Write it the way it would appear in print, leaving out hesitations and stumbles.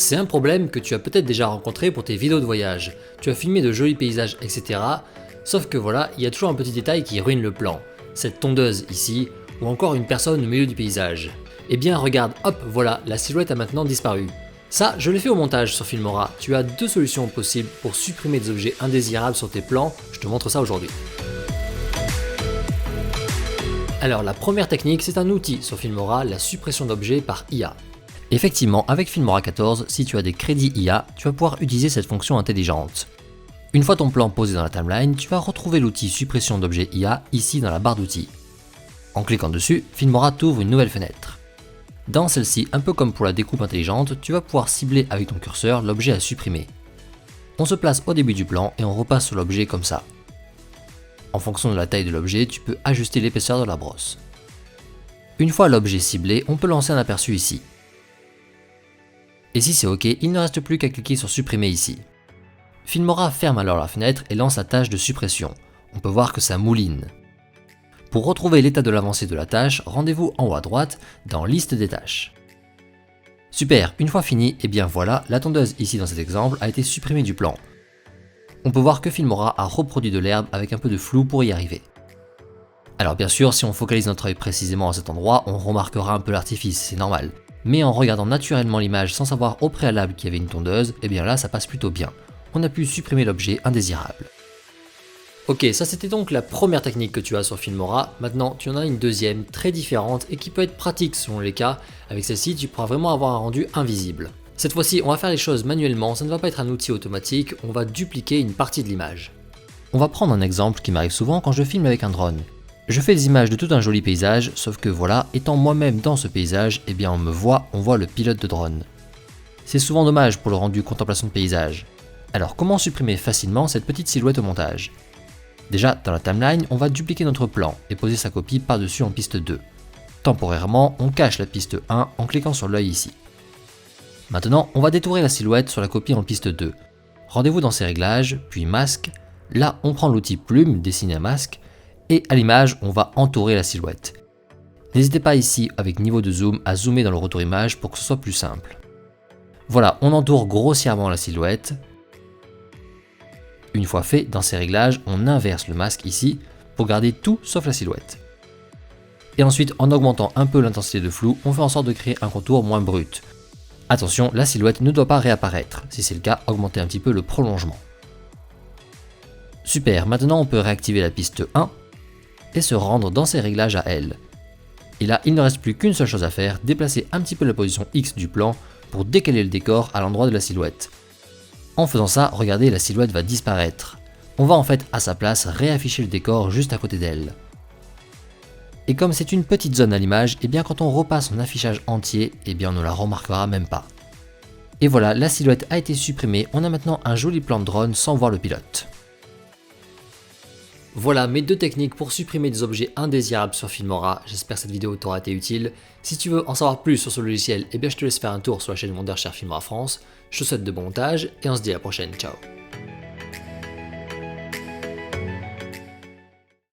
C'est un problème que tu as peut-être déjà rencontré pour tes vidéos de voyage. Tu as filmé de jolis paysages, etc. Sauf que voilà, il y a toujours un petit détail qui ruine le plan. Cette tondeuse ici, ou encore une personne au milieu du paysage. Eh bien regarde, hop, voilà, la silhouette a maintenant disparu. Ça, je l'ai fait au montage sur Filmora. Tu as deux solutions possibles pour supprimer des objets indésirables sur tes plans. Je te montre ça aujourd'hui. Alors la première technique, c'est un outil sur Filmora, la suppression d'objets par IA. Effectivement, avec Filmora 14, si tu as des crédits IA, tu vas pouvoir utiliser cette fonction intelligente. Une fois ton plan posé dans la timeline, tu vas retrouver l'outil suppression d'objets IA ici dans la barre d'outils. En cliquant dessus, Filmora t'ouvre une nouvelle fenêtre. Dans celle-ci, un peu comme pour la découpe intelligente, tu vas pouvoir cibler avec ton curseur l'objet à supprimer. On se place au début du plan et on repasse sur l'objet comme ça. En fonction de la taille de l'objet, tu peux ajuster l'épaisseur de la brosse. Une fois l'objet ciblé, on peut lancer un aperçu ici. Et si c'est OK, il ne reste plus qu'à cliquer sur supprimer ici. Filmora ferme alors la fenêtre et lance la tâche de suppression. On peut voir que ça mouline. Pour retrouver l'état de l'avancée de la tâche, rendez-vous en haut à droite dans liste des tâches. Super, une fois fini, et bien voilà, la tondeuse ici dans cet exemple a été supprimée du plan. On peut voir que Filmora a reproduit de l'herbe avec un peu de flou pour y arriver. Alors bien sûr, si on focalise notre œil précisément à cet endroit, on remarquera un peu l'artifice, c'est normal. Mais en regardant naturellement l'image sans savoir au préalable qu'il y avait une tondeuse, et bien là ça passe plutôt bien. On a pu supprimer l'objet indésirable. Ok, ça c'était donc la première technique que tu as sur Filmora. Maintenant, tu en as une deuxième, très différente et qui peut être pratique selon les cas. Avec celle-ci, tu pourras vraiment avoir un rendu invisible. Cette fois-ci, on va faire les choses manuellement, ça ne va pas être un outil automatique, on va dupliquer une partie de l'image. On va prendre un exemple qui m'arrive souvent quand je filme avec un drone. Je fais des images de tout un joli paysage, sauf que voilà, étant moi-même dans ce paysage, eh bien on voit le pilote de drone. C'est souvent dommage pour le rendu contemplation de paysage. Alors comment supprimer facilement cette petite silhouette au montage? Déjà, dans la timeline, on va dupliquer notre plan et poser sa copie par-dessus en piste 2. Temporairement, on cache la piste 1 en cliquant sur l'œil ici. Maintenant, on va détourer la silhouette sur la copie en piste 2. Rendez-vous dans ses réglages, puis masque. Là, on prend l'outil plume, dessiner un masque, et à l'image, on va entourer la silhouette. N'hésitez pas ici, avec niveau de zoom, à zoomer dans le retour image pour que ce soit plus simple. Voilà, on entoure grossièrement la silhouette. Une fois fait, dans ces réglages, on inverse le masque ici pour garder tout sauf la silhouette. Et ensuite, en augmentant un peu l'intensité de flou, on fait en sorte de créer un contour moins brut. Attention, la silhouette ne doit pas réapparaître. Si c'est le cas, augmentez un petit peu le prolongement. Super, maintenant on peut réactiver la piste 1 et se rendre dans ses réglages à elle. Et là, il ne reste plus qu'une seule chose à faire, déplacer un petit peu la position X du plan pour décaler le décor à l'endroit de la silhouette. En faisant ça, regardez, la silhouette va disparaître. On va en fait à sa place réafficher le décor juste à côté d'elle. Et comme c'est une petite zone à l'image, et bien quand on repasse en affichage entier, et bien on ne la remarquera même pas. Et voilà, la silhouette a été supprimée, on a maintenant un joli plan de drone sans voir le pilote. Voilà mes deux techniques pour supprimer des objets indésirables sur Filmora, j'espère que cette vidéo t'aura été utile. Si tu veux en savoir plus sur ce logiciel, eh bien je te laisse faire un tour sur la chaîne Wondershare Filmora France. Je te souhaite de bons montages et on se dit à la prochaine, ciao.